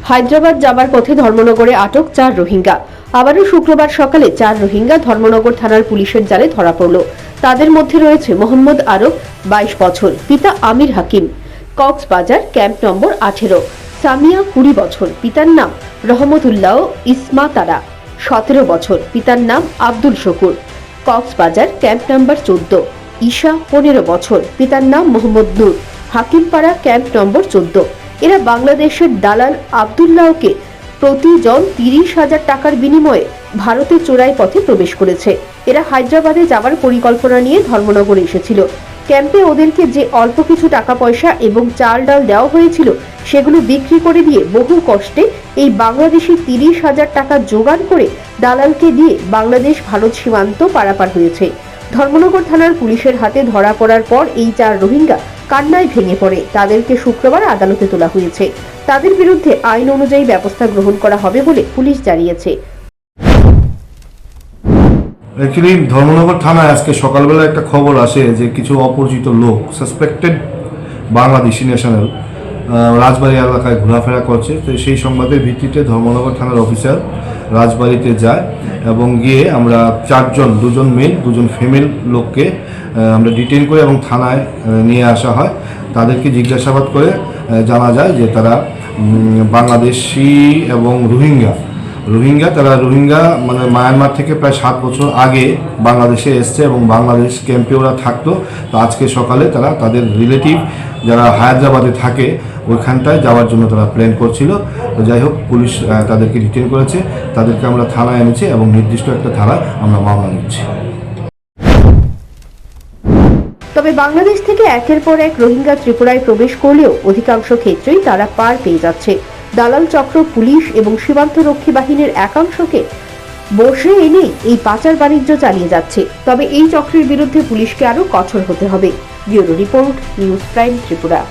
হায়দ্রাবাদ যাবার পথে ধর্মনগরে আটক 4 রোহিঙ্গা। আবারও শুক্রবার সকালে 4 রোহিঙ্গা ধর্মনগর থানার পুলিশের জালে ধরা পড়ল। তাদের মধ্যে রয়েছে মোহাম্মদ আরব 22 বছর, পিতা আমির হাকিম, কক্সবাজার ক্যাম্প নম্বর 18, সামিয়া 20 বছর, পিতার নাম রহমতুল্লাহ ইসমাতারা 17 বছর, পিতার নাম আব্দুল শকুর, কক্সবাজার ক্যাম্প নম্বর 14, ঈশা 15 বছর, পিতার নাম মোহাম্মদ নূর, হাকিমপাড়া ক্যাম্প নম্বর 14। এরা বাংলাদেশের দালাল আব্দুল্লাহকে প্রতিজন 30,000 টাকার বিনিময়ে ভারতের চোরাই পথে প্রবেশ করেছে। এরা হায়দ্রাবাদে যাওয়ার পরিকল্পনা নিয়ে ধর্মনগরে এসেছিল। ক্যাম্পে ওদেরকে যে অল্প কিছু টাকা পয়সা এবং চাল ডাল দেওয়া হয়েছিল সেগুলো বিক্রি করে দিয়ে বহু কষ্টে এই বাংলাদেশি 30,000 টাকা জোগাড় করে দালালকে দিয়ে বাংলাদেশ ভারত সীমান্ত পারাপার হয়েছে। ধর্মনগর থানার পুলিশের হাতে ধরা পড়ার পর এই 4 রোহিঙ্গা কান্নায় ভেঙে পড়ে। তাদেরকে শুক্রবার আদালতে তোলা হয়েছে। তাদের বিরুদ্ধে আইন অনুযায়ী ব্যবস্থা গ্রহণ করা হবে বলে পুলিশ জানিয়েছে। অ্যাকচুয়ালি ধর্মনগর থানায় আজকে সকালবেলা একটা খবর আসে যে কিছু অপরিচিত লোক সাসপেক্টেড বাংলাদেশি ন্যাশনাল রাজবাড়ী এলাকায় ঘোরাফেরা করছে। তো সেই সংবাদের ভিত্তিতে ধর্মনগর থানার অফিসার রাজবাড়িতে যায় এবং গিয়ে আমরা 4 জন, 2 জন মেল 2 জন ফিমেল লোককে আমরা ডিটেইন করে এবং থানায় নিয়ে আসা হয়। তাদেরকে জিজ্ঞাসাবাদ করে জানা যায় যে তারা বাংলাদেশি এবং রোহিঙ্গা তারা মানে মায়ানমার থেকে প্রায় 7 বছর আগে বাংলাদেশে এসছে এবং বাংলাদেশ ক্যাম্পে ওরা থাকতো। তো আজকে সকালে তারা তাদের রিলেটিভ যারা হায়দ্রাবাদে থাকে ওইখানটায় যাওয়ার জন্য তারা প্ল্যান করছিল। তো যাই হোক, পুলিশ তাদেরকে ডিটেইন করেছে, তাদেরকে আমরা থানায় এনেছি এবং নির্দিষ্ট একটা ধারায় আমরা মামলা নিচ্ছি। তবে বাংলাদেশ থেকে একের পর এক রোহিঙ্গা ত্রিপুরায় প্রবেশ করলেও অধিকাংশ ক্ষেত্রেই তারা পার পেয়ে যাচ্ছে। দালাল চক্র পুলিশ এবং সীমান্তরক্ষী বাহিনীর একাংশকে বসে এনে এই পাচার বাণিজ্য চালিয়ে যাচ্ছে। তবে এই চক্রের বিরুদ্ধে পুলিশকে আরো কঠোর হতে হবে। Bureau report, news prime Tripura.